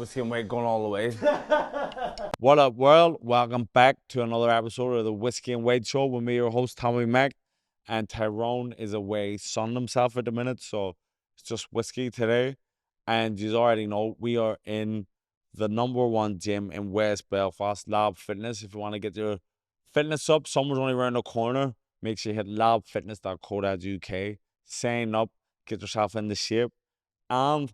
Whiskey and Wade going all the way. What up, world? Welcome back to another episode of the Whiskey and Wade Show with me, your host, Tommy Mac. And Tyrone is away sunning himself at the minute, so it's just whiskey today. And you already know we are in the #1 gym in West Belfast, Lab Fitness. If you want to get your fitness up, summer's only around the corner. Make sure you hit labfitness.co.uk, sign up, get yourself into shape. And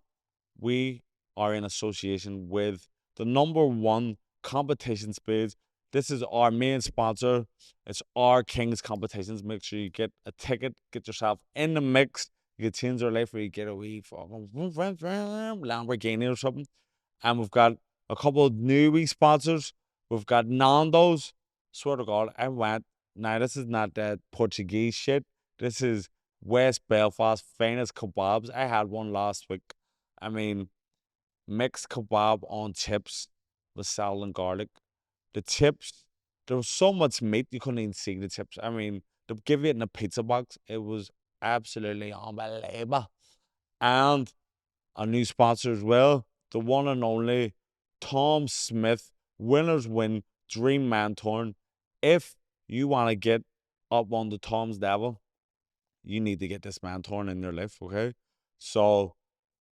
we are in association with the #1 competition page. This is our main sponsor. It's our Kings Competitions. Make sure you get a ticket, get yourself in the mix. You can change your life, or you get a wee fucking Lamborghini or something. And we've got a couple of new wee sponsors. We've got Nando's. Swear to God, I went. Now, this is not that Portuguese shit. This is West Belfast finest kebabs. I had one last week. I mean, mixed kebab on chips with salad and garlic. The chips, there was so much meat you couldn't even see the chips. I mean, they give you it in a pizza box. It was absolutely unbelievable. And a new sponsor as well, the one and only Tom Smith, Winners Win Dream Mentor. If you want to get up on the Tom's level, you need to get this mentor in your life, okay? So,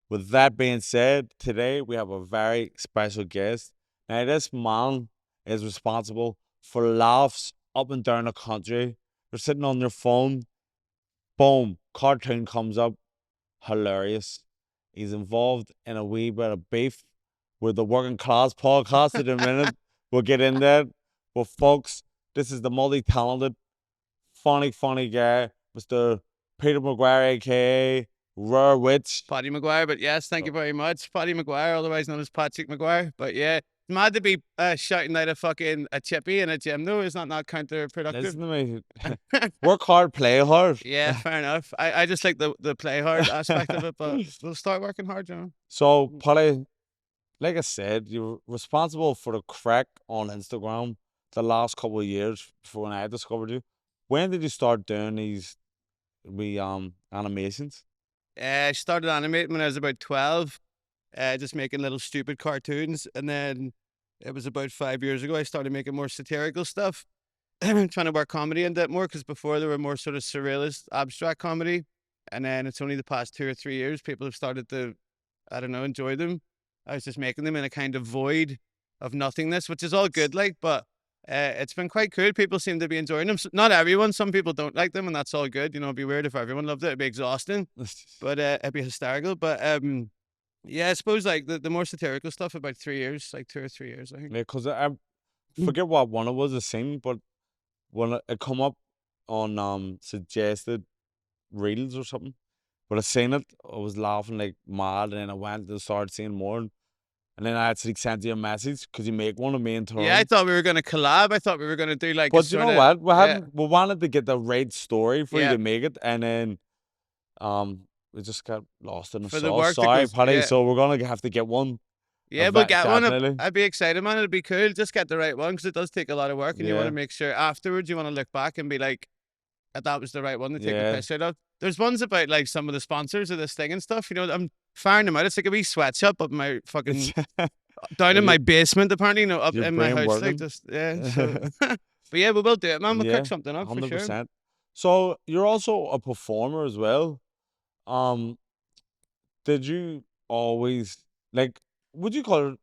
with that being said, today we have a very special guest. Now, this man is responsible for laughs up and down the country. You're sitting on your phone, boom, cartoon comes up, hilarious. He's involved in a wee bit of beef with the Working Class podcast in a minute. We'll get in there. But folks, this is the multi-talented, funny guy, Mr. Peter Maguire, aka Rare Witch. Paddy Maguire, but yes, thank you very much. Paddy Maguire, otherwise known as Patrick Maguire. But yeah, it's mad to be shouting out a chippy in a gym though. Is not counterproductive? Listen to me. Work hard, play hard. Yeah, fair enough. I just like the play hard aspect of it, but we'll start working hard, you know. So, Paddy, like I said, you're responsible for the crack on Instagram the last couple of years before when I discovered you. When did you start doing these animations? I started animating when I was about 12, just making little stupid cartoons. And then it was about 5 years ago I started making more satirical stuff. Trying to work comedy into it more, because before they were more sort of surrealist, abstract comedy. And then it's only the past 2 or 3 years people have started to, I don't know, enjoy them. I was just making them in a kind of void of nothingness, which is all good, like, but it's been quite cool. People seem to be enjoying them. Not everyone. Some people don't like them, and that's all good. You know, it'd be weird if everyone loved it. It'd be exhausting, but it'd be hysterical. But yeah, I suppose like the more satirical stuff about 3 years, like 2 or 3 years, I think. Yeah, because I forget what one it was, a scene, but when it come up on suggested reels or something, but I seen it, I was laughing like mad, and then I went and started seeing more. And then I actually sent you a message because you make one of me and Tyrone. Yeah, I thought we were going to collab. I thought we were going to do like. But you know what? We wanted to get the right story for you to make it, and then we just got lost in the sauce. Sorry, Paddy. So we're gonna have to get one. Yeah, we'll get one. I'd be excited, man. It'd be cool. Just get the right one, because it does take a lot of work, and you want to make sure afterwards you want to look back and be like, that was the right one to take the piss out of. There's ones about like some of the sponsors of this thing and stuff. You know, I'm firing them out. It's like a wee sweatshop up my fucking down in my basement, apparently. You know, up in my house, like just So. But yeah, we will do it, man. We'll cook something up 100%. For sure. So you're also a performer as well. Did you always like? Would you call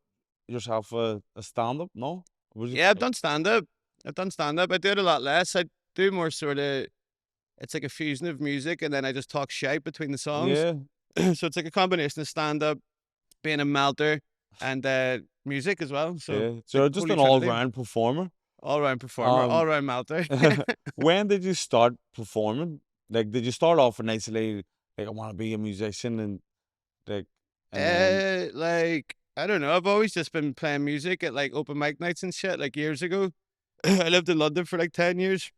yourself a stand-up? No. I've done stand-up. I do it a lot less. I do more sort of. It's like a fusion of music, and then I just talk shite between the songs. Yeah. So it's like a combination of stand-up, being a melter, and music as well. So you're just an all-round performer. All-round performer, all-round melter. When did you start performing? Like, did you start off initially like I want to be a musician and like? Like I don't know. I've always just been playing music at like open mic nights and shit. Like years ago, I lived in London for like 10 years.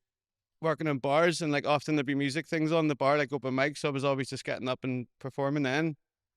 Working in bars, and like often there'd be music things on the bar, like open mic, so I was always just getting up and performing then.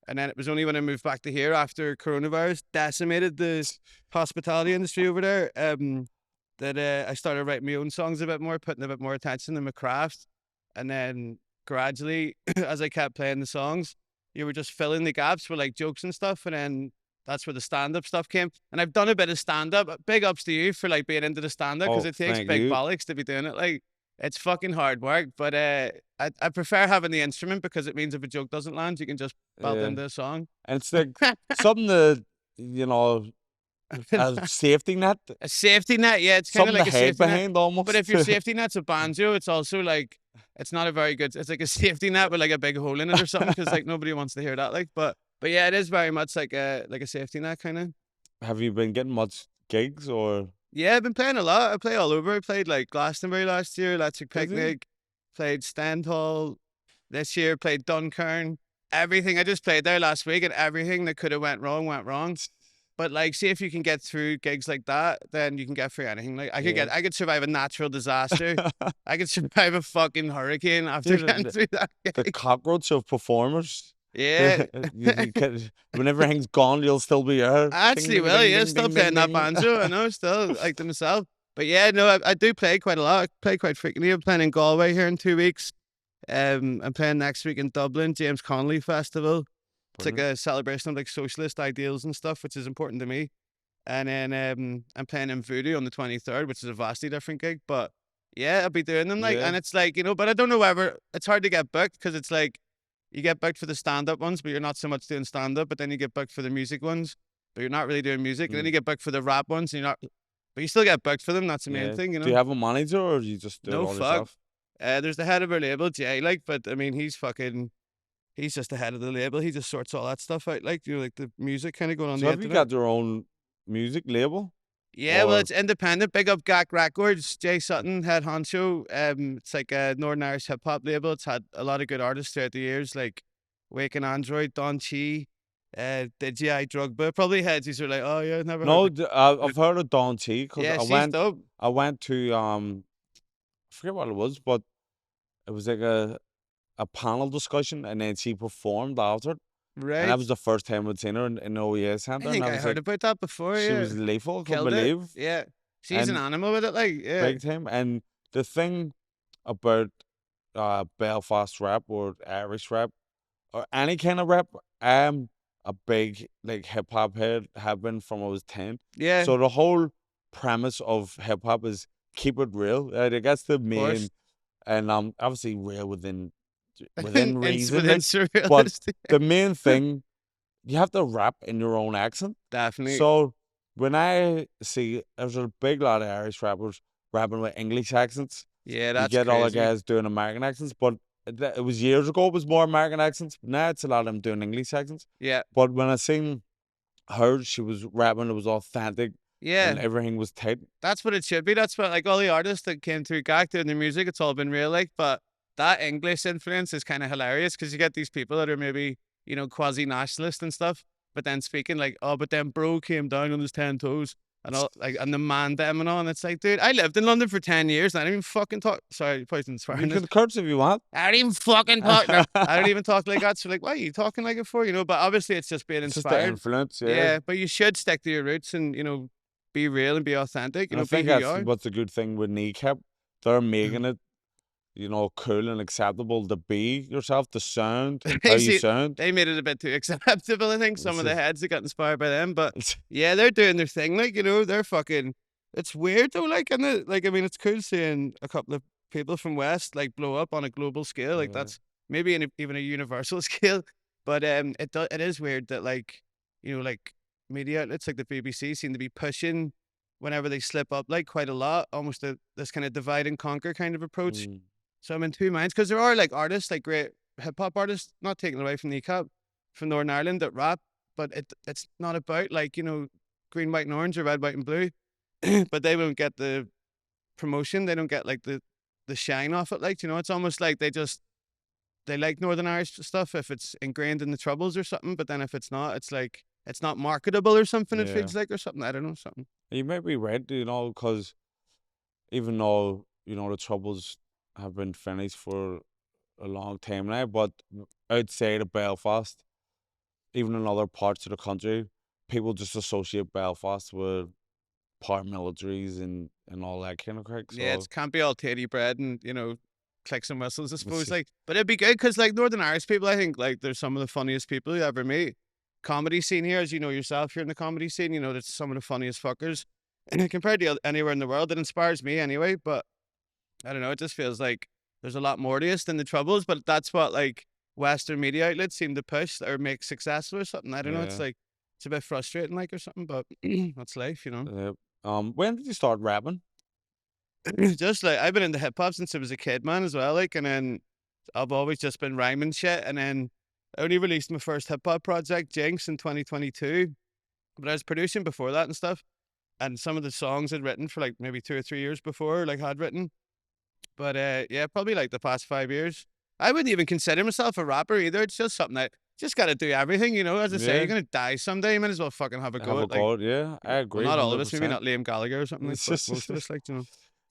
And then it was only when I moved back to here after coronavirus decimated the hospitality industry over there, that I started writing my own songs a bit more, putting a bit more attention in my craft. And then gradually, as I kept playing the songs, you were just filling the gaps with like jokes and stuff, and then that's where the stand-up stuff came. And I've done a bit of stand-up. Big ups to you for like being into the stand-up, because Oh, it takes thank big you. bollocks to be doing it. Like, it's fucking hard work. But I prefer having the instrument, because it means if a joke doesn't land, you can just belt Yeah. into a song. And it's like something that, you know, a safety net, A safety net, yeah, it's kind of something to like a hide safety net. behind But if almost. your safety net's a banjo, it's also like, it's not a very good. It's like a safety net with like a big hole in it or something, because like nobody wants to hear that. Like, but yeah, it is very much like a safety net kind of. Have you been getting much gigs or Yeah, I've been playing a lot. I play all over. I played like Glastonbury last year, Electric did you? Picnic, played Stendhal this year, played Dunkirn. Everything. I just played there last week, and everything that could have went wrong went wrong. But like, see if you can get through gigs like that, then you can get through anything. Like, Yeah. I could survive a natural disaster. I could survive a fucking hurricane after Dude, getting through that the gig. cockroach of performers. Yeah. When everything's gone, you'll still be there. I Ding, actually ding, will, ding, yeah. ding, Still ding, ding, playing that ding. banjo, I know, still like to myself. But yeah, no, I do play quite a lot. I play quite frequently. I'm playing in Galway here in 2 weeks. I'm playing next week in Dublin, James Connolly Festival. It's like Brilliant. a celebration of like socialist ideals and stuff, which is important to me. And then I'm playing in Voodoo on the 23rd, which is a vastly different gig. But yeah, I'll be doing them like, Yeah. and it's like, but I don't know ever. It's hard to get booked, because it's like you get booked for the stand-up ones, but you're not so much doing stand-up. But then you get booked for the music ones, but you're not really doing music. And then Mm. you get booked for the rap ones, and you're not. But you still get booked for them. That's the main Yeah. thing, Do you have a manager or you just do it No all fuck. yourself? There's the head of our label, Jay. Like, but I mean, he's just the head of the label. He just sorts all that stuff out. Like, like the music kind of going on So the have you internet. got your own music label? Yeah, well, Or it's independent. Big up GAC Records. Jay Sutton, head honcho. It's like a Northern Irish hip hop label. It's had a lot of good artists throughout the years, like Waking Android, Don Chi, Digi Drugba. Probably heads who are like, oh yeah, never heard. no, I've heard of Don T because Yeah, she's dope. I went to I forget what it was, but it was like a panel discussion, and then she performed after it, and Right. that was the first time I'd seen her in the OES I Centre, and think I I was heard like, about that before. she Yeah, was lethal, I couldn't killed it. believe, Yeah, she's an and animal with it. Like, yeah, big time. And the thing about Belfast rap or Irish rap or any kind of rap, I'm a big like hip hop head, have been from I was 10. yeah, So the whole premise of hip hop is keep it real. I think that's the of course. main, and obviously real within reason, Within like, but surrealist, the main thing, you have to rap in your own accent. definitely. So when I see there's a big lot of Irish rappers rapping with English accents, Yeah, you that's get all the crazy. guys doing American accents, but it was years ago, it was more American accents, but now it's a lot of them doing English accents. Yeah, But when I seen her, she was rapping, it was authentic yeah. and everything was tight. That's what it should be. That's what like all the artists that came through GAC doing the music, it's all been real. Like, but that English influence is kind of hilarious, because you get these people that are maybe quasi nationalist and stuff, but then speaking like, oh, but then bro came down on his 10 toes and all like, and the man them and all, and it's like, dude, I lived in London for 10 years and I don't even fucking talk. Sorry, poison You swearing. can curse if you want. I don't even fucking talk. No, I don't even talk like that. So like, why are you talking like it for? But obviously it's just being It's just the inspired. influence, yeah. Yeah, but you should stick to your roots and be real and be authentic. And I Be think who you that's are. what's a good thing with Kneecap. They're making it, cool and acceptable to be yourself, to sound how you See, sound. they made it a bit too acceptable, I think, some of the It's- heads that got inspired by them. But yeah, they're doing their thing. Like, they're fucking. It's weird though. Like, and like, I mean, it's cool seeing a couple of people from West like blow up on a global scale. Like, Yeah. that's maybe even a universal scale. But it is weird that like like media outlets like the BBC seem to be pushing whenever they slip up like quite a lot, almost this kind of divide and conquer kind of approach. Mm. So I'm in two minds, because there are like artists, like great hip hop artists, not taken away from Kneecap, from Northern Ireland, that rap, but it's not about like green, white, and orange, or red, white, and blue, but they don't get the promotion, they don't get like the shine off it. Like it's almost like they like Northern Irish stuff if it's ingrained in the Troubles or something, but then if it's not, it's like it's not marketable or something. It Yeah. feels like, or something. I don't know, something. You may be right, because even though, the Troubles have been finished for a long time now, but outside of Belfast, even in other parts of the country, people just associate Belfast with paramilitaries and all that kind of crap. So Yeah, it can't be all titty bread and clicks and whistles, I suppose. just- Like, but it'd be good because like Northern Irish people, I think like they're some of the funniest people you ever meet. comedy scene here, as you know yourself, you're in the comedy scene. You know, that's some of the funniest fuckers, and compared to anywhere in the world, it inspires me anyway. But I don't know, it just feels like there's a lot more to us than the troubles. But that's what like Western media outlets seem to push or make successful or something. I don't know. It's Yeah. like it's a bit frustrating, like or something. But that's life, you know. When did you start rapping? Just like I've been into hip hop since I was a kid, man, as well. Like, and then I've always just been rhyming shit. And then I only released my first hip hop project, Jinx, in 2022. But I was producing before that and stuff. And some of the songs I'd written for like maybe 2 or 3 years before, like had written. But yeah, probably like the past 5 years. I wouldn't even consider myself a rapper either. It's just something that just got to do everything, you know. As I say, you're Yeah, gonna die someday. You might as well fucking have a have go a at like, go. Yeah, I well, agree, not all of us, maybe 100%. not Liam Gallagher or something like, but most of us, like, you know.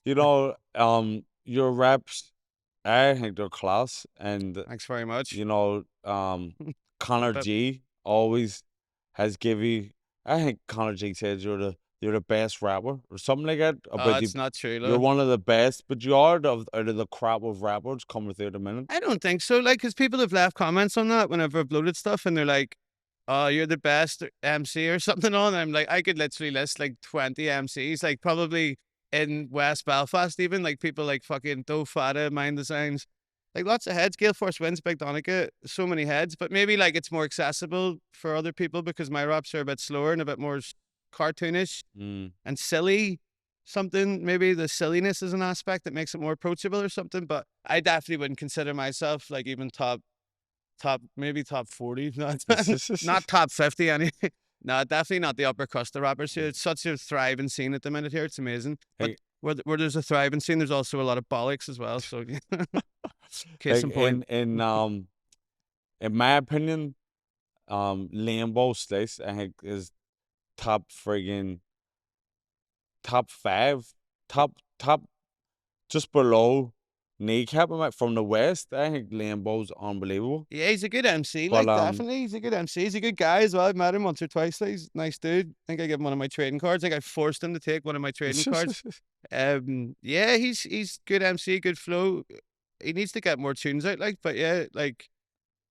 You know, your raps, I think they're class, and Thanks very much. you know, Connor But G always has give you. I think Connor G says you're the best rapper or something like that. About you, it's not true, you're though. one of the best, but you are out of the crop of rappers coming through the minute. I don't think so. Like, because people have left comments on that whenever I've uploaded stuff, and they're like, "Oh, you're the best MC" or something on. I'm like, I could literally list like 20 MCs, like probably in West Belfast, even like people like fucking Do Fada, Mind Designs, like lots of heads. Gale Force Winds, Big Donica, so many heads. But maybe like it's more accessible for other people because my raps are a bit slower and a bit more cartoonish Mm. and silly. Something maybe the silliness is an aspect that makes it more approachable or something. But I definitely wouldn't consider myself like even maybe top 40, not top 50 anyway. No, definitely not the upper crust of rappers here. It's such a thriving scene at the minute here. It's amazing. But Like, where there's a thriving scene, there's also a lot of bollocks as well. So case like in point. in my opinion, Lambo Slice I think is top friggin' top five, top just below Kneecap from the West. I think Lambo's unbelievable. Yeah, he's a good MC. But Like definitely, he's a good MC. He's a good guy as well. I've met him once or twice. Like, he's a nice dude. I think I gave him one of my trading cards. I think I forced him to take one of my trading cards. Yeah, he's good MC, good flow. He needs to get more tunes out. Like, but yeah, like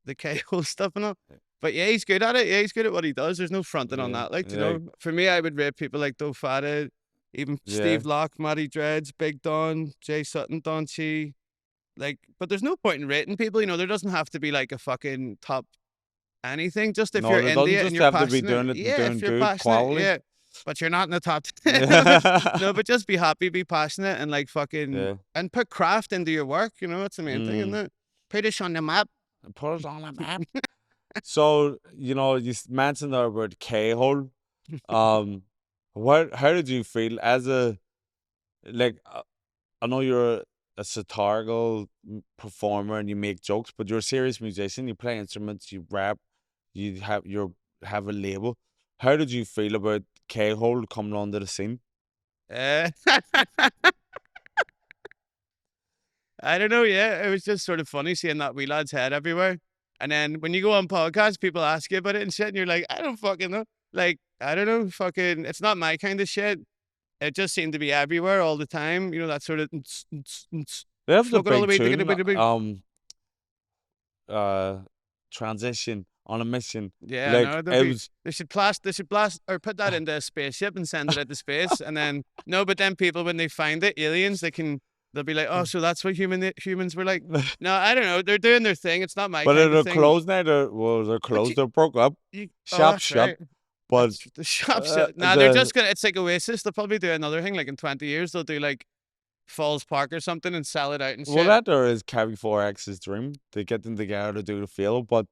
the KO stuff and all. But yeah, he's good at it. Yeah, he's good at what he does. There's no fronting on yeah, that. Like, you yeah, know, for me, I would rate people like Do Fada, even yeah. Steve Locke, Matty Dreads, Big Don, Jay Sutton, Don Chi. Like, but there's no point in rating people. You know, there doesn't have to be like a fucking top anything. Just if No, you're there into doesn't it and just you're have to be passionate, doing it and yeah. doing If you're good passionate, quality. yeah. But you're not in the top 10. No, but no, but just be happy, be passionate, and like fucking Yeah. and put craft into your work. You know, that's the main thing, isn't Mm. it? Put us on the map. Put it on a map. So, you know, you mentioned the word K-hole. Um, how did you feel as a, like, I know you're a satirical performer and you make jokes, but you're a serious musician. You play instruments, you rap, you have a label. How did you feel about K-hole coming onto the scene? Uh, I don't know. Yeah, it was just sort of funny seeing that wee lad's head everywhere. And then when you go on podcasts, people ask you about it and shit, and you're like, I don't fucking know. Like, I don't know. Fucking, it's not my kind of shit. It just seemed to be everywhere all the time. You know, that sort of They have the smoking all the big way to get a tune, bit of big. uh, transition on a mission. Yeah, Like no, it was, they should blast or put that into a spaceship and send it out to space. And then no, but then people when they find it, aliens, they'll be like, oh, so that's what humans were like. No, I don't know. They're doing their thing. It's not my but kind of they're thing. closed now. They're But closed. They're broke up. oh, Shop that's shut. right. But That's the shop shit. Nah, they're the just gonna. It's like Oasis. They'll probably do another thing. Like in 20 years, they'll do like Falls Park or something and sell it out and well, shit. that there is Carry 4X's dream to get them together to do the field, but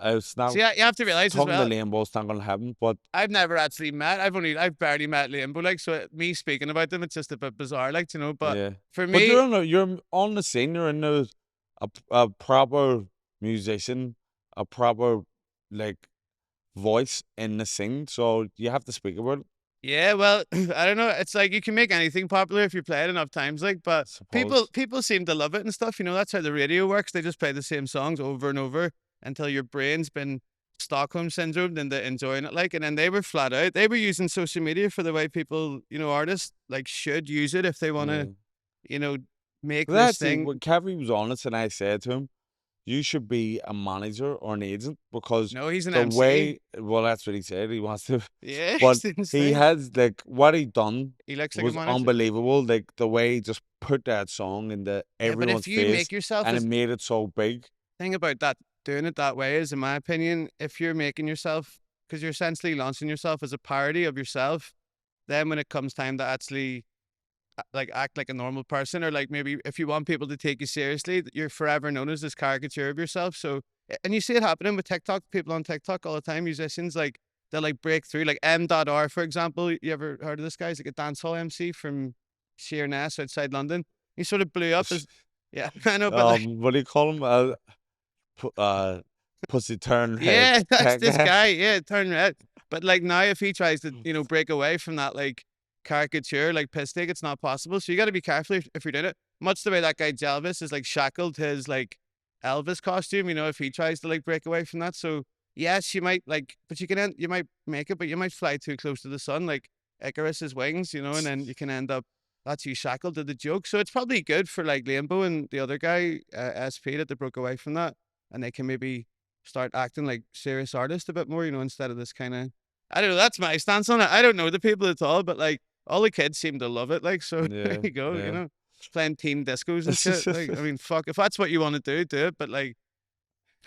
it's not See, you have to realize as talking to well. Lambo's not gonna happen. But I've never actually met. I've barely met Limbo. Like, so me speaking about them, it's just a bit bizarre. Like, you know. But yeah, for but me, you're on the scene. You're in a proper musician, a proper like voice in the scene, so you have to speak about it. yeah. Well, I don't know. It's like you can make anything popular if you play it enough times. Like, but Suppose. people seem to love it and stuff. You know, that's how the radio works. They just play the same songs over and over until your brain's been Stockholm syndrome into enjoying it. Like, and then they were flat out. They were using social media for the way people, you know, artists like should use it if they want Yeah. to, you know, make But this actually, thing. when Kevin was honest, and I said to him, you should be a manager or an agent because No, he's an the MC. way, well, that's what he said. He wants to, Yeah, but he's an he MC. has like what he done He looks like a was manager. unbelievable. Like the way he just put that song into Yeah, but if everyone's you face make yourself and it as made it so big. thing about that doing it that way is, in my opinion, if you're making yourself, because you're essentially launching yourself as a parody of yourself, then when it comes time to actually like act like a normal person, or like maybe if you want people to take you seriously, you're forever known as this caricature of yourself. So and you see it happening with TikTok, people on TikTok all the time, musicians like they'll like break through, like M.R, for example. You ever heard of this guy? He's like a dancehall MC from Sheerness outside London. He sort of blew up as, yeah, I know, but like, What do you call him? Uh, pussy turn red. yeah, that's That this guy. guy. Yeah, turn red. But like now, if he tries to, break away from that like caricature, like piss take, it's not possible. So you got to be careful if you're doing it. Much the way that guy Jelvis is like shackled to his like Elvis costume. If he tries to like break away from that. So yes, you might like, but you might make it, but you might fly too close to the sun, like Icarus's wings, and then you can end up. That's you shackled to the joke. So it's probably good for like Limbo and the other guy, SP, that they broke away from that, and they can maybe start acting like serious artists a bit more, instead of this kind of. I don't know. That's my stance on it. I don't know the people at all, but like all the kids seem to love it. Like, so there Yeah, you go. yeah. Playing teen discos and shit. Like, I mean, fuck. If that's what you want to do it. But like,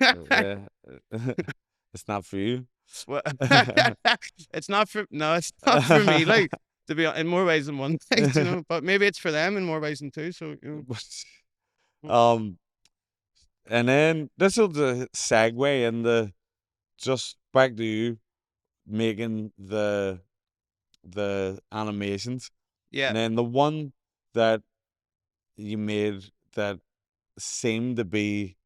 Yeah. It's not for you. well, it's not for no, it's not for me. Like, to be in more ways than one, But maybe it's for them in more ways than two. So um, and then this will the segue in the just back to you making the animations, yeah, and then the one that you made that seemed to be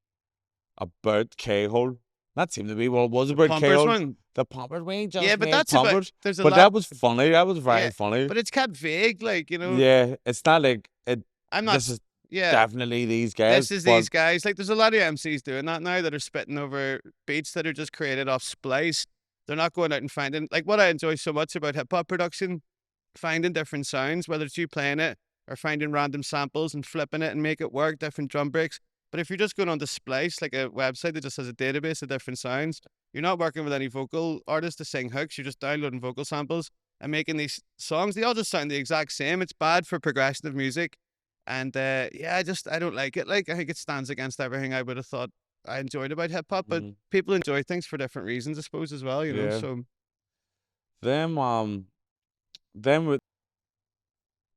about K-hole. Not seemed to be. Well, it was the about Pumpers K-hole. one. The Pumpers we Yeah, just but made that's about. Pumpers, There's a but lot. that was funny. That was Yeah, very funny. but it's kept vague. Like, Yeah, it's not like it. I'm not. This is Yeah, definitely these this guys, is but these guys. Like, there's a lot of MCs doing that now that are spitting over beats that are just created off splice. They're not going out and finding, like, what I enjoy so much about hip hop production, finding different sounds, whether it's you playing it or finding random samples and flipping it and make it work, different drum breaks. But if you're just going on to Splice, like a website that just has a database of different sounds, you're not working with any vocal artist to sing hooks. You're just downloading vocal samples and making these songs. They all just sound the exact same. It's bad for progression of music. And yeah, I don't like it. Like, I think it stands against everything I would have thought I enjoyed about hip hop. But mhm, people enjoy things for different reasons, I suppose, as well. yeah, So them them with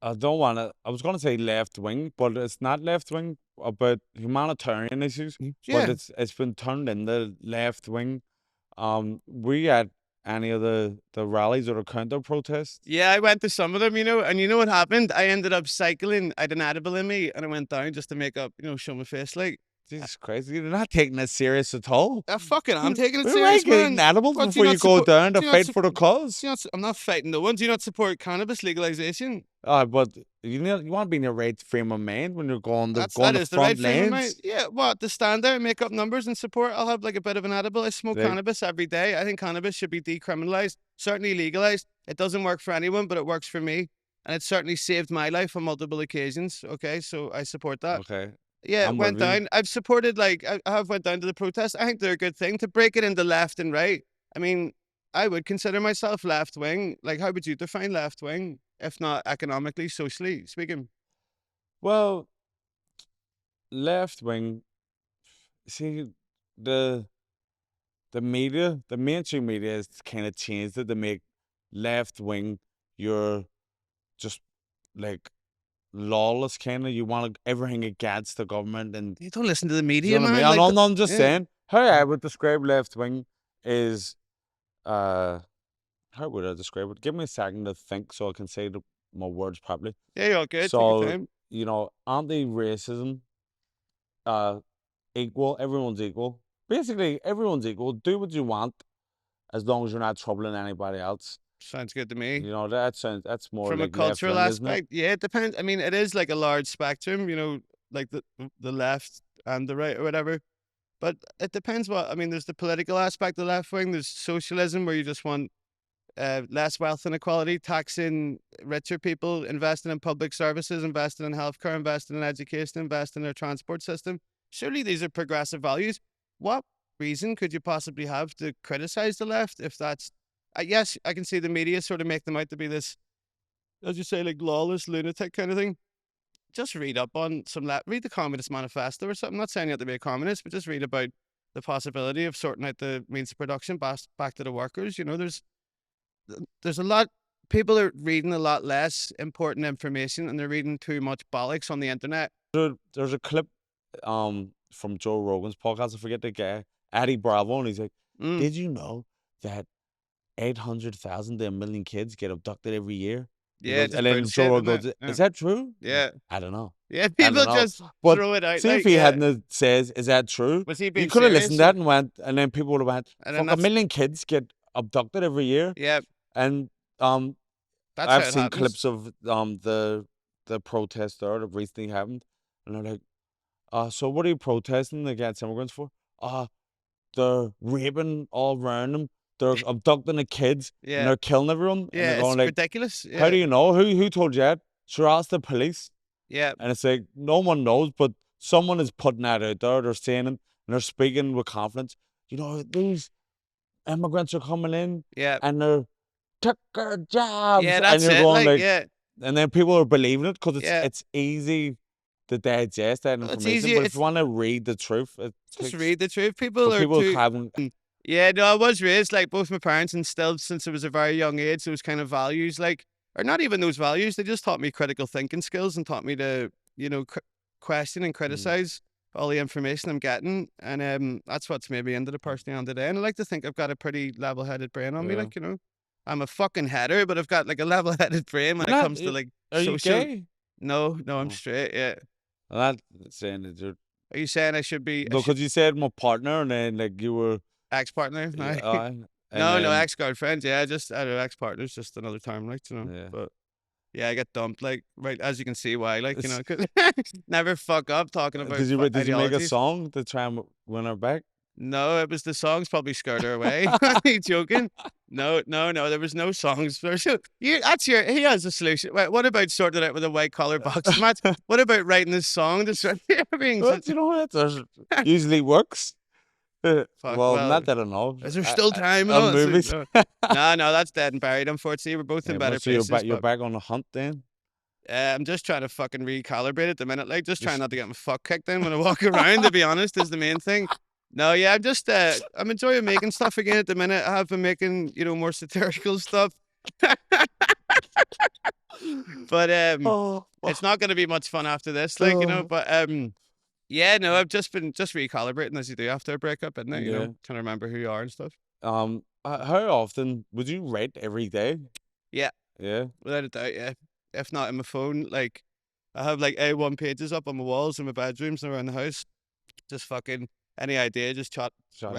I don't want to. I was gonna say left wing, but it's not left wing about humanitarian issues. But yeah. it's been turned into left wing. Were you at any of the rallies or the counter protests? Yeah, I went to some of them, and you know what happened? I ended up cycling. I had an edible in me, and I went down just to make up, show my face. Like, Jesus Christ, you're not taking it serious at all. fucking, I'm taking it We're like serious, eating man. edibles What, do before you you not go support? down to Do you not fight for the support? cause. I'm not fighting no one. Do you not support cannabis legalization? But you want to be in your right frame of mind when you're going That the is the right front frame of mind. lanes. Yeah, what, to stand there and make up numbers and support? I'll have like a bit of an edible. I smoke Like, cannabis every day. I think cannabis should be decriminalized, certainly legalized. It doesn't work for anyone, but it works for me, and it certainly saved my life on multiple occasions. Okay, so I support that. okay, Yeah, I'm went with you. down. I've supported, like, I have went down to the protest. I think they're a good thing to break it into left and right. I mean, I would consider myself left wing. Like, how would you define left wing, if not economically, socially speaking? Well, left wing. See, the the mainstream media has kind of changed it to make left wing you're just like lawless kind of. You want everything against the government, and You don't listen to the do you media, know what I mean? man. I Like, know, no, I'm just yeah, saying how I would describe left wing is uh how would I describe it? Give me a second to think so I can say my words properly. yeah, you're all good. Take your So time. anti-racism, uh, equal. Everyone's equal. Basically, everyone's equal. Do what you want as long as you're not troubling anybody else. Sounds good to me. That's more From a like left cultural wing, isn't it? aspect, yeah, it depends. I mean, it is like a large spectrum, like the left and the right or whatever. But it depends what I mean. There's the political aspect of left wing. There's socialism where you just want less wealth inequality, taxing richer people, investing in public services, investing in healthcare, investing in education, investing in our transport system. surely these are progressive values. What reason could you possibly have to criticize the left if that's, yes, I can see the media sort of make them out to be this, as you say, like lawless lunatic kind of thing. Just read up on read the Communist Manifesto or something. I'm not saying you have to be a communist, but just read about the possibility of sorting out the means of production back to the workers. You know, there's a lot, people are reading a lot less important information and they're reading too much bollocks on the internet. There's a clip from Joe Rogan's podcast. I forget the guy, Addy Bravo, and he's like, "Did you know that 800,000 to 1,000,000 kids get abducted every year?" Yeah, And then Joe Rogan goes, "Is that true?" Yeah. I don't know. Yeah, people just but throw it out. See, like, if he yeah. hadn't says, "Is that true?" Was he being You could have serious? listened to that and went, and then people would have went, And then "Fuck, 1,000,000 kids get abducted every year." Yeah, And that's how I've it seen happens. clips of the protest there that recently happened, and they're like, "So what are you protesting against immigrants for?" They're raping all around them. They're abducting the kids and Yeah. they're killing everyone. And Yeah, they're it's going like, ridiculous. "How do Yeah. you know? Who told you that?" Sure, ask the police. Yeah. And it's like, no one knows, but someone is putting that out there. They're saying it and they're speaking with confidence. You know, these immigrants are coming in Yeah. and they're took our jobs. Yeah, And that's you're it. going like, yeah. and then people are believing it because Yeah. it's easy to digest that Well, it's information. easy- But if you want to read the truth, it Just takes, read the truth. People but are people too. haven't. Yeah, no, I was raised like both my parents instilled since I was a very young age those kind of values, like, or not even those values. They just taught me critical thinking skills and taught me to, you know, question and criticize all the information I'm getting, and that's what's made me into the person I am today. And I like to think I've got a pretty level-headed brain on me, Yeah. like, you know, I'm a fucking header, but I've got like a level-headed brain when it comes to like Are you social. gay? No, I'm Oh. straight. Yeah. I'm not saying that you're. Are you saying I should be No, because you said my partner, and then like you were. ex-partner? No. And No, then, ex-girlfriend. Yeah, just I don't know, ex-partner's just another term, like, you know. Yeah. But yeah, I get dumped, like, right, as you can see why, like, you know, 'cause never fuck up talking about Did you make a ideologies. song to try and win her back? No, it was the songs probably scared her away. Are you joking? No, there was no songs. He has a solution. Wait, what about sorting it out with a white collar boxing match? What about writing this song to start being Well, you know what? There's usually works. Well, not that I know. Is there still time? On movies. No, that's dead and buried, unfortunately. We're both in better So you're places. you're back on the hunt then? I'm just trying to fucking recalibrate at the minute, like, just trying not to get my fuck kicked in when I walk around, to be honest, is the main thing. No, yeah, I'm just, I'm enjoying making stuff again at the minute. I have been making, you know, more satirical stuff. But it's not going to be much fun after this, like, you know, but yeah, no, I've just been recalibrating as you do after a breakup, isn't it? You know, trying to remember who you are and stuff. How often would you write every day? Yeah. Yeah. Without a doubt, yeah. If not in my phone, like, I have like A1 pages up on my walls in my bedrooms and around the house. Just fucking any idea, just write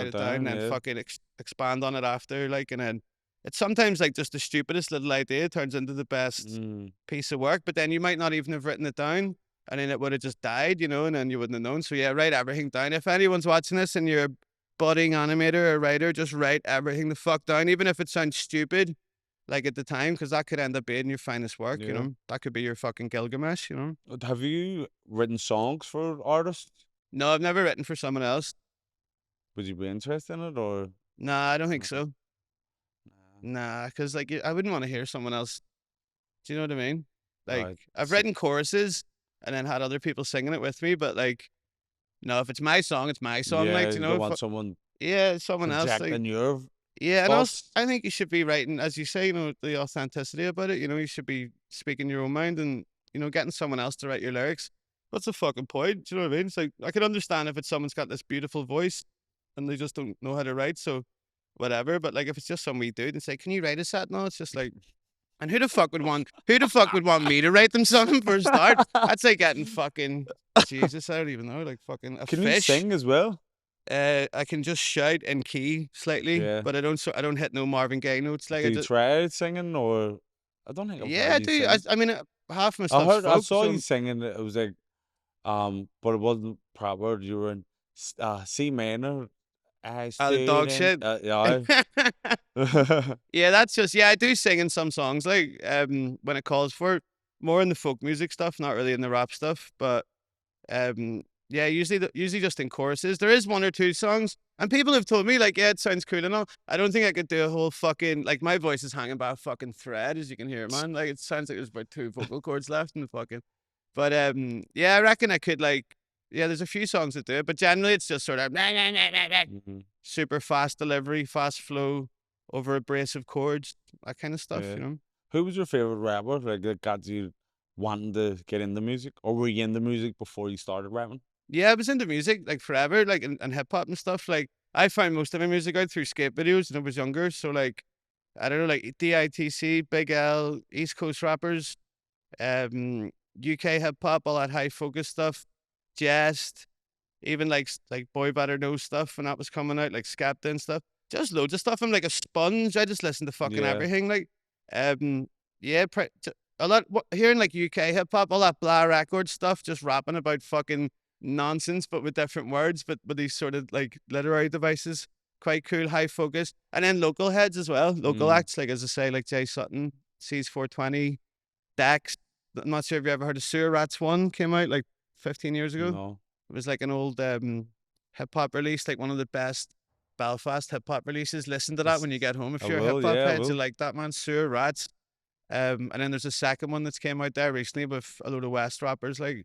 it down, and then fucking expand on it after, like, and then it's sometimes like just the stupidest little idea turns into the best piece of work, but then you might not even have written it down, and then it would have just died, you know, and then you wouldn't have known. So yeah, write everything down. If anyone's watching this and you're a budding animator or writer, just write everything the fuck down, even if it sounds stupid, like at the time, because that could end up being your finest work, you know. That could be your fucking Gilgamesh, you know. Have you written songs for artists? No, I've never written for someone else. Would you be interested in it, or? Nah, I don't think so. Nah, because like I wouldn't want to hear someone else. Do you know what I mean? Like, I've written choruses and then had other people singing it with me, but like, no, if it's my song, it's my song. Yeah, like, you you know, don't want someone. Yeah, someone else. Projecting your. Yeah, and also, I think you should be writing, as you say, you know, the authenticity about it. You know, you should be speaking your own mind, and, you know, getting someone else to write your lyrics. What's the fucking point? Do you know what I mean? It's like, I can understand if it's someone's got this beautiful voice and they just don't know how to write, so whatever. But like, if it's just some wee dude and say, "Can you write a set?" No, it's just like, and who the fuck would want me to write them something for a start? That's like getting fucking, Jesus, I don't even know, like fucking a Can fish. you sing as well? I can just shout in key slightly, but I don't hit no Marvin Gaye notes. Like, do you try singing, or? I don't think I've heard I you do. sing. I mean, half my stuff's I saw you singing. It was like, but it wasn't proper. You were in C minor. The dog shit. Yeah. Yeah, that's just, I do sing in some songs, like, when it calls for it. More in the folk music stuff, not really in the rap stuff, but yeah, Yeah, usually just in choruses. There is one or two songs, and people have told me like, yeah, it sounds cool and all. I don't think I could do a whole fucking like my voice is hanging by a fucking thread, as you can hear, man. Like it sounds like there's about two vocal cords left in the fucking. But yeah, I reckon I could like, yeah, there's a few songs that do it, but generally it's just sort of Mhm. super fast delivery, fast flow over abrasive chords, that kind of stuff, Yeah. you know. Who was your favorite rapper? Like that got you wanting to get into music, or were you into music before you started rapping? Yeah, I was into music like forever, like and hip hop and stuff. Like I found most of my music out through skate videos when I was younger. So like I don't know, like DITC, Big L, East Coast rappers, um, UK hip hop, all that high focus stuff, Jest, even like Boy Better Know stuff when that was coming out, like Skepta and stuff. Just loads of stuff. I'm like a sponge. I just listen to fucking Yeah. everything. Like, yeah, a lot hearing like UK hip hop, all that blah record stuff, just rapping about fucking nonsense, but with different words, but with these sort of like literary devices. Quite cool, high focus, and then local heads as well. Local Mm, acts, like as I say, like Jay Sutton, C's 420, Dex. I'm not sure if you ever heard of Sewer Rats One. Came out like 15 years ago. no. It was like an old hip hop release, like one of the best Belfast hip hop releases. Listen to that It's, when you get home. I If you're a hip will. hop Yeah, I head, you will. like that, man. Sewer Rats. And then there's a second one that's came out there recently with a load of West rappers, like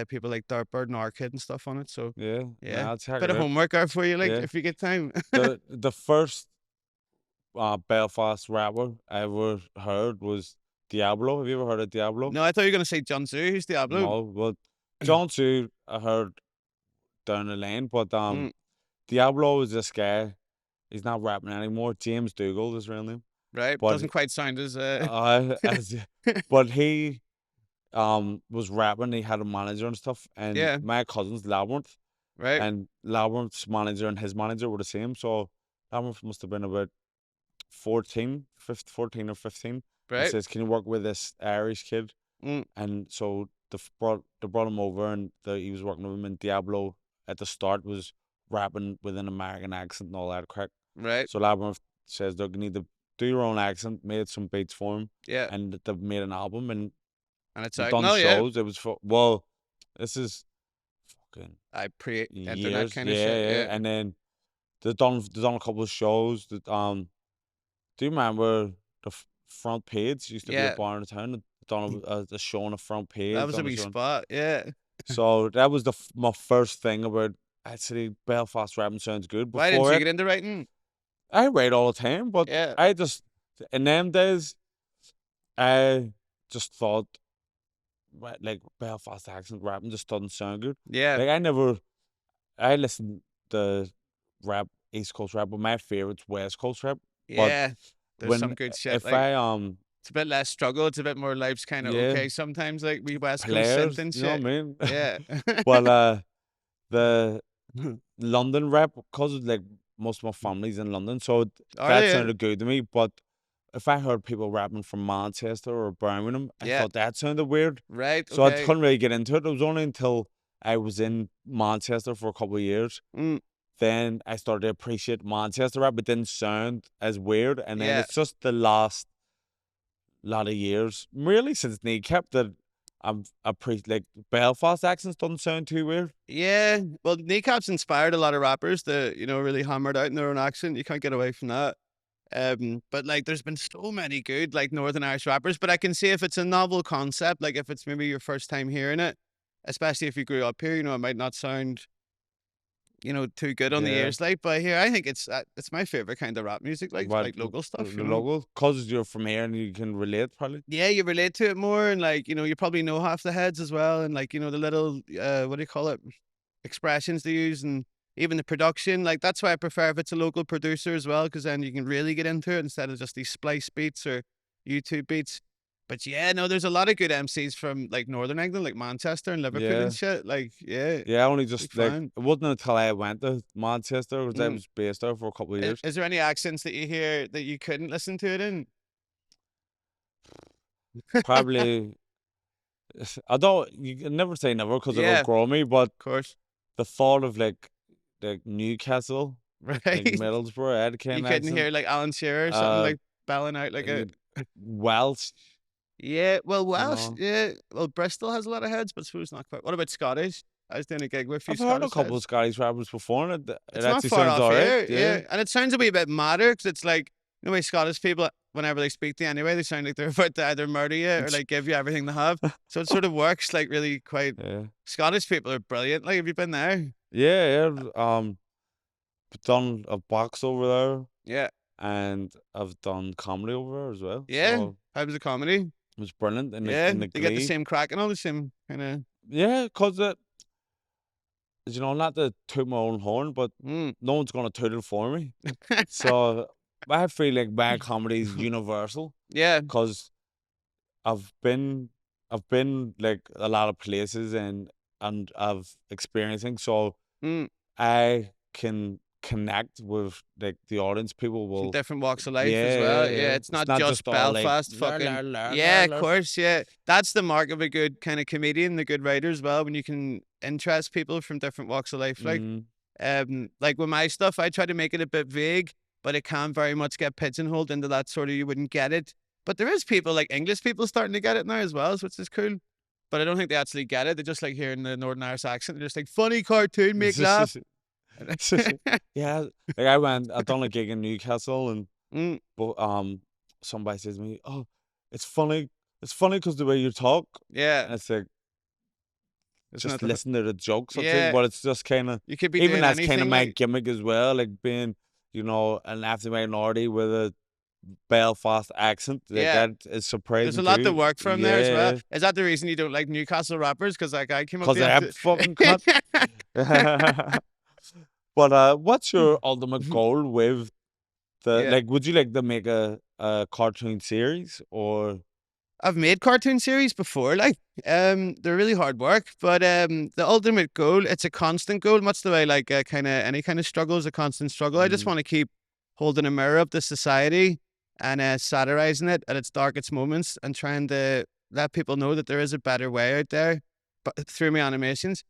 people like Dirtbird and Arkid and stuff on it. So Yeah. yeah, Nah, I'll check bit it of out. homework out for you, like Yeah. if you get time. The first Belfast rapper I ever heard was Diablo. Have you ever heard of Diablo? No, I thought you were gonna say John Zoo. Who's Diablo? No. Well, John Two I heard down the lane, but Mm, Diablo is this guy. He's not rapping anymore. James Dougal is his real name. right, But doesn't quite sound as as but he was rapping. He had a manager and stuff. And yeah, my cousin's Labyrinth, right, and Labyrinth's manager and his manager were the same. So Labyrinth must have been about 14 or 15, and right. says, "Can you work with this Irish kid?" Mm, And so they brought him over, and he was working with him. And Diablo at the start was rapping with an American accent and all that crack. right, So Labyrinth says, "Look, you need to do your own accent." Made some beats for him, yeah, and they've made an album, and and it's they've out. done No, yeah, shows. It was well, this is fucking I pre-internet years, kind of yeah, shit. yeah. Yeah, And then they've done a couple of shows. That do you remember the front page used to be a yeah. bar in the town? They've done a show on the front That page, was a done a wee show. spot. Yeah. So that was my first thing about actually Belfast rapping sounds good. Why didn't Before you it, get into writing? I write all the time, but Yeah, I just in them days I just thought like Belfast accent rapping just doesn't sound good. yeah, Like I listen to rap, East Coast rap, but my favorite's West Coast rap. But yeah. There's some when good shit. if Like I it's a bit less struggle. It's a bit more life's kind of yeah, okay sometimes. Like we West Coast synth players, and you know what shit. I mean? Yeah. But the London rap, because like most of my family's in London, so Are that they? sounded good to me. But if I heard people rapping from Manchester or Birmingham, I Yeah. thought that sounded weird. Right. So I Okay. couldn't really get into it. It was only until I was in Manchester for a couple of years, Mm, then I started to appreciate Manchester rap. It didn't sound as weird. And then yeah. it's just the last lot of years, really since Kneecap, that I'm like Belfast accents doesn't sound too weird. Yeah. Well, Kneecap's inspired a lot of rappers that, really hammered out in their own accent. You can't get away from that. But like there's been so many good like Northern Irish rappers, but I can see if it's a novel concept, like if it's maybe your first time hearing it, especially if you grew up here, it might not sound, too good on the Yeah. ears like, but here I think it's my favorite kind of rap music, What like local the stuff, local? Because you're from here and you can relate, probably. Yeah, you relate to it more and like, you probably know half the heads as well and like, the little what do you call it? Expressions they use and even the production. Like that's why I prefer if it's a local producer as well, because then you can really get into it instead of just these splice beats or YouTube beats. But yeah, no, there's a lot of good MCs from like Northern England, like Manchester and Liverpool and Yeah. shit. Like, yeah, Yeah, I only big just like fan. it wasn't until I went to Manchester because I Mm. was based there for a couple of years. Is there any accents that you hear that you couldn't listen to it in? Probably, I don't. You can never say never because it'll Yeah, of grow me. But course. the thought of like Newcastle, like Right. Middlesbrough, I had a You kind of couldn't accent. hear like Alan Shearer or something Uh, like belling out like a. Welsh, Yeah, well, you Welsh, know. yeah. Well, Bristol has a lot of heads, but I suppose not quite. What about Scottish? I was doing a gig with a few I've heard a Scottish couple of lads. Scottish rappers before, and it It's not actually far sounds off alright. here, Yeah. yeah. And it sounds a wee bit madder because it's like, you know, way Scottish people, whenever they speak to you anyway, they sound like they're about to either murder you or like give you everything they have. So it sort of works like really quite. Yeah. Scottish people are brilliant. Like, have you been there? Yeah, yeah. I've done a box over there, Yeah. and I've done comedy over there as well. Yeah. So How was the comedy? it was brilliant in Yeah. the They get the Glee. same crack and all the same kind of. Yeah, because you know, not to toot my own horn, but Mm. no one's gonna toot it for me. So I feel like my comedy is universal Yeah. because I've been like a lot of places and I've experiencing, so Mm. I can connect with like the audience. People From will, different walks of life as yeah, well. yeah, Yeah, yeah. it's not not just all like Belfast la, fucking. la, la, Yeah, la, of la. course. Yeah, that's the mark of a good kind of comedian, the good writer as well. When you can interest people from different walks of life. Like with my stuff, I try to make it a bit vague, but it can very much get pigeonholed into that sort of you wouldn't get it. But there is people like English people starting to get it now as well, which is cool. But I don't think they actually get it. They just like hearing the Northern Irish accent. They're just like funny cartoon, make laugh. Yeah, like I done a gig in Newcastle, and Mm, but somebody says to me, "Oh, it's funny because the way you talk." yeah, And it's like, it's just not. listen to the jokes, I think, Yeah, but it's just kind of, you could be even doing that's kind of anything. my Like, gimmick as well, like being, you know, an African minority with a Belfast accent, like yeah, that is there's surprising a lot to too. work from there as well. Yeah, Is that the reason you don't like Newcastle rappers? Because that guy came up because the I am other. fucking cut. But what's your ultimate goal with Yeah, like, would you like to make a cartoon series or? I've made cartoon series before. Like, they're really hard work, but the ultimate goal, it's a constant goal, much the way like kind of any kind of struggle is a constant struggle. I just Mm, want to keep holding a mirror up to society and satirizing it at its darkest moments and trying to let people know that there is a better way out there, but through my animations.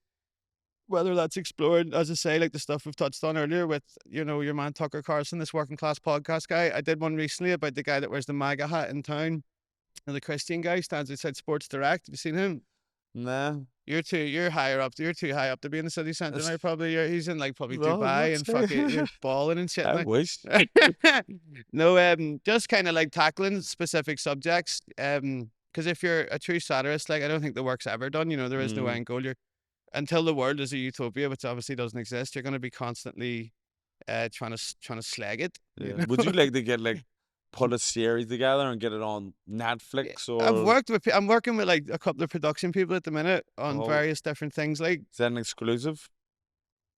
Whether that's explored, as I say, like the stuff we've touched on earlier with, you know, your man Tucker Carlson, this working class podcast guy. I did one recently about the guy that wears the MAGA hat in town. And the Christian guy stands outside Sports Direct. Have you seen him? nah. You're higher up. You're too high up to be in the city centre now. Probably. He's in like probably No, I'm not Dubai and fucking saying. you're balling and shit I now. wish. No, just kind of like tackling specific subjects. Because if you're a true satirist, like I don't think the work's ever done. You know, there is no Mm, end goal. You're until the world is a utopia, which obviously doesn't exist. You're going to be constantly trying to slag it. You yeah. know? Would you like to get like put a series together and get it on Netflix or? I'm working with like a couple of production people at the minute on Oh, various different things. Like, is that an exclusive?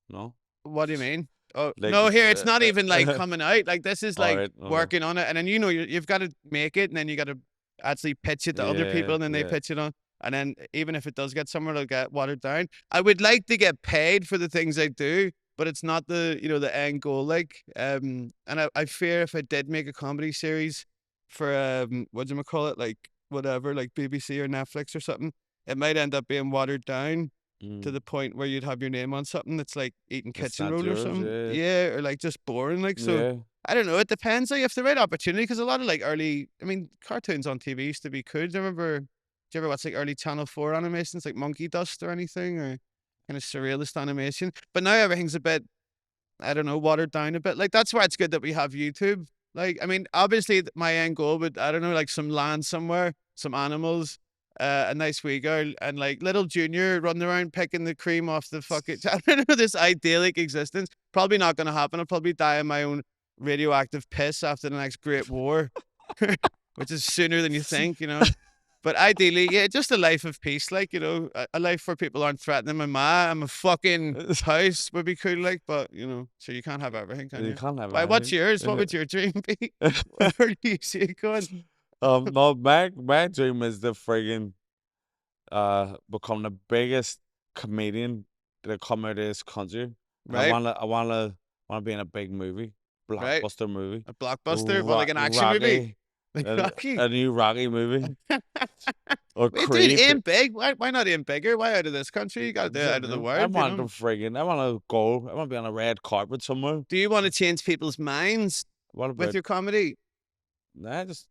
No. what do you mean? Oh Like, no, here it's not even like coming out. Like this is all like right. Okay. working on it, and then you know you've got to make it, and then you got to actually pitch it to other people, Yeah, and then they yeah. pitch it on. And then even if it does get somewhere, it'll get watered down. I would like to get paid for the things I do, but it's not the the end goal. Like and I fear if I did make a comedy series for what do you call it, like whatever, like BBC or Netflix or something, it might end up being watered down to Mm, the point where you'd have your name on something that's like eating it's kitchen not roll or yours. something. Yeah. Yeah, or like just boring. Like so. Yeah. I don't know. It depends. Like if the right opportunity, because a lot of like early, I mean, cartoons on TV used to be cool. Do you remember? Do you ever watch like early Channel 4 animations like Monkey Dust or anything, or kind of surrealist animation? But now everything's a bit, I don't know, watered down a bit. Like that's why it's good that we have YouTube. Like, I mean, obviously my end goal would, I don't know, like some land somewhere, some animals, a nice wee girl, and like little Junior running around picking the cream off the fucking. I don't know, this idyllic existence. Probably not going to happen. I'll probably die in my own radioactive piss after the next Great War, which is sooner than you think, you know. But ideally, yeah, just a life of peace, like, you know, a life where people aren't threatening my ma. I'm a fucking house would be cool, like, but, you know, so you can't have everything, can You you? can't have Why, what's anything. yours? What would your dream be? Where do you see it going? No, my dream is to friggin' become the biggest comedian that come out of this country. And Right, wanna be in a big movie, right. blockbuster movie, A blockbuster, well, like an action movie. Like Rocky. a new Rocky movie, or Wait, dude, Creed. aim big. Why not aim bigger? Why out of this country? You got to do it out of the I world, you want to know? friggin', I wanna go. I wanna be on a red carpet somewhere. Do you want to change people's minds What with about? your comedy Nah, just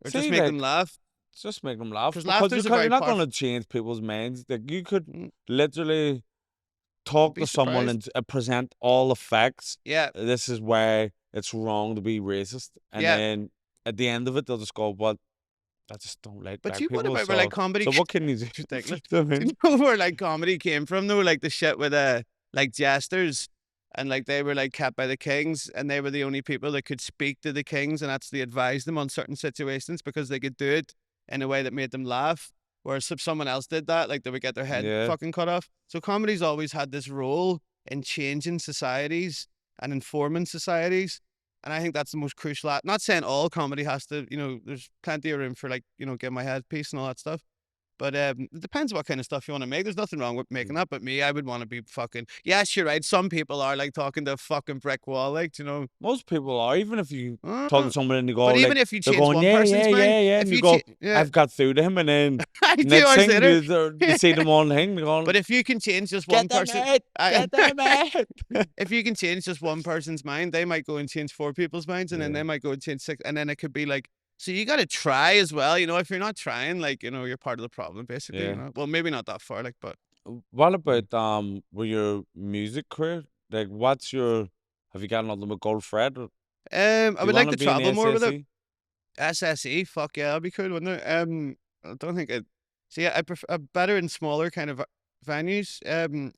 or just see, make them like, laugh? just make them laugh Because because laughter's a you're very not powerful. gonna change people's minds. Like you could Mm, literally talk be to someone surprised. and present all the facts. Yeah, This is why it's wrong to be racist. And yeah. then at the end of it, they'll just go, "But I just don't like But black what people." about where like comedy? So what can you do? It's ridiculous. Do you know what I Do mean? you know where like comedy came from though? Like the shit with like jesters, and like they were like kept by the kings, and they were the only people that could speak to the kings and actually advise them on certain situations because they could do it in a way that made them laugh. Whereas if someone else did that, like they would get their head Yeah, fucking cut off. So comedy's always had this role in changing societies and informing societies. And I think that's the most crucial. Not saying all comedy has to, there's plenty of room for like, get my head piece and all that stuff. But it depends what kind of stuff you want to make. There's nothing wrong with making that. But me, I would want to be fucking. Yes, you're right. Some people are like talking to a fucking brick wall, like, most people are. Even if you talk to Uh, someone and they go but like, even if you they're change going, one "Yeah, person's yeah, mind, yeah, yeah," and if you you go, yeah, "I've got through to him," and then I 2 hours next thing later. you see them on thing, they're going, But if you can change just one "Get them person, out, get them out." if you can change just one person's mind, they might go and change 4 people's minds, and then Yeah. they might go and change 6, and then it could be like, so you got to try as well. If you're not trying, like, you're part of the problem, basically. Yeah. Well, maybe not that far, like, but What about with your music career? Like, have you got another with Gold Fred? Or I do you would like want to to be in travel more with it. SSE? SSE, fuck yeah, that'd be cool, wouldn't it? I don't think it. So yeah, I prefer better in smaller kind of venues.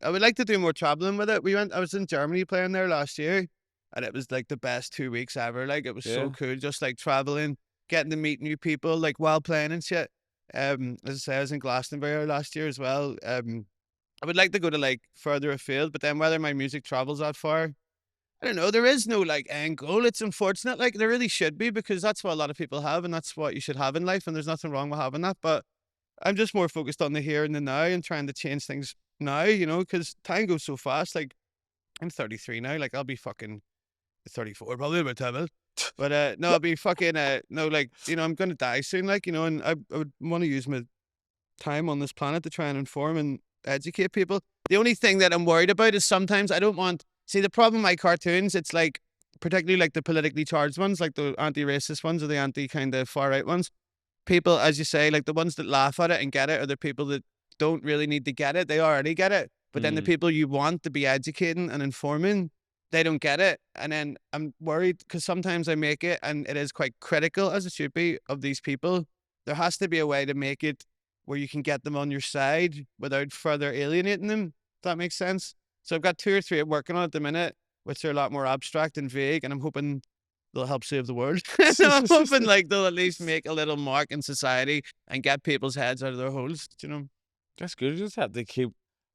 I would like to do more traveling with it. I was in Germany playing there last year, and it was like the best 2 weeks ever. Like it was so Yeah. cool, just like traveling, getting to meet new people, like while playing and shit. As I say, I was in Glastonbury last year as well. I would like to go to like further afield, but then whether my music travels that far, I don't know. There is no like end goal. It's unfortunate. Like there really should be because that's what a lot of people have, and that's what you should have in life. And there's nothing wrong with having that. But I'm just more focused on the here and the now and trying to change things now. Because time goes so fast. Like I'm 33 now. Like I'll be fucking 34 probably by the time. But no, I'll be fucking no. Like I'm gonna die soon. Like and I would want to use my time on this planet to try and inform and educate people. The only thing that I'm worried about is sometimes I don't want. See, the problem with my cartoons, it's like, particularly like the politically charged ones, like the anti-racist ones or the anti kind of far right ones. People, as you say, like the ones that laugh at it and get it are the people that don't really need to get it. They already get it. But then the people you want to be educating and informing, they don't get it. And then I'm worried because sometimes I make it and it is quite critical, as it should be, of these people. There has to be a way to make it where you can get them on your side without further alienating them. If that makes sense. So I've got 2 or 3 I'm working on at the minute, which are a lot more abstract and vague, and I'm hoping they'll help save the world. So I'm hoping like they'll at least make a little mark in society and get people's heads out of their holes. That's good. You just have to keep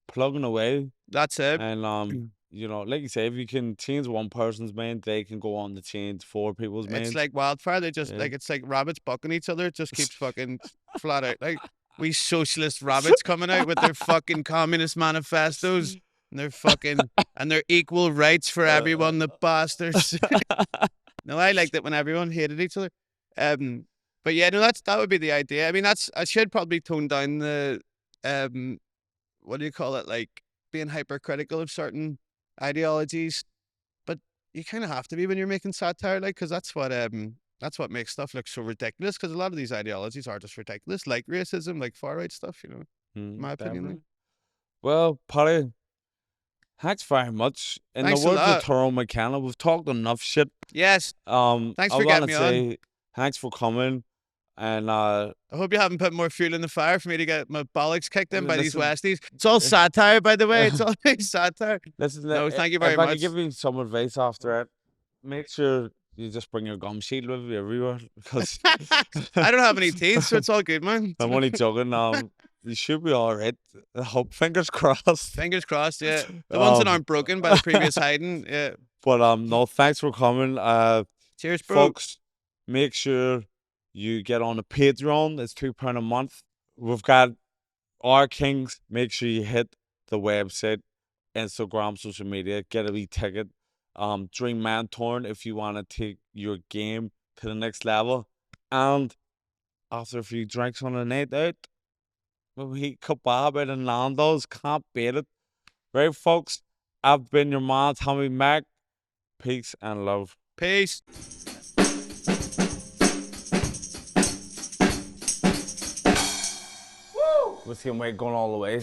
plugging away, That's it. and like you say, if you can change one person's mind, they can go on to change 4 people's minds. It's like wildfire. They just Yeah. like it's like rabbits bucking each other. It just keeps fucking flat out. Like we socialist rabbits coming out with their fucking communist manifestos and their equal rights for everyone, the bastards. No, I liked it when everyone hated each other. But yeah, no, that would be the idea. I mean, I should probably tone down the what do you call it? Like being hypercritical of certain ideologies. But you kind of have to be when you're making satire, like, because that's what makes stuff look so ridiculous. Because a lot of these ideologies are just ridiculous, like racism, like far right stuff. In my opinion. Like. Well, Paddy, thanks very much. In Thanks the a words of lot. Tyrone McKenna, we've talked enough shit. Yes. Thanks I for want getting to me say thanks for coming, and I hope you haven't put more fuel in the fire for me to get my bollocks kicked in by these listen, Westies. It's all satire, by the way. It's all satire. listen. No, thank you If very I could much. give you some advice after it, make sure you just bring your gum shield with you everywhere because I don't have any teeth, so it's all good, man. I'm only joking. You should be all right. I hope, fingers crossed. Fingers crossed, yeah. The ones that Um, aren't broken by the previous hiding, yeah. But no, thanks for coming. Cheers, bro. Folks, make sure you get on the Patreon. It's £2 a month. We've got our kings. Make sure you hit the website, Instagram, social media. Get a wee ticket. Dream Mentoring if you want to take your game to the next level. And after a few drinks on a night out, we'll eat kebab out in Nando's. Can't beat it. Right, folks? I've been your man, Tommy Mac. Peace and love. Peace. We'll see him going all the way.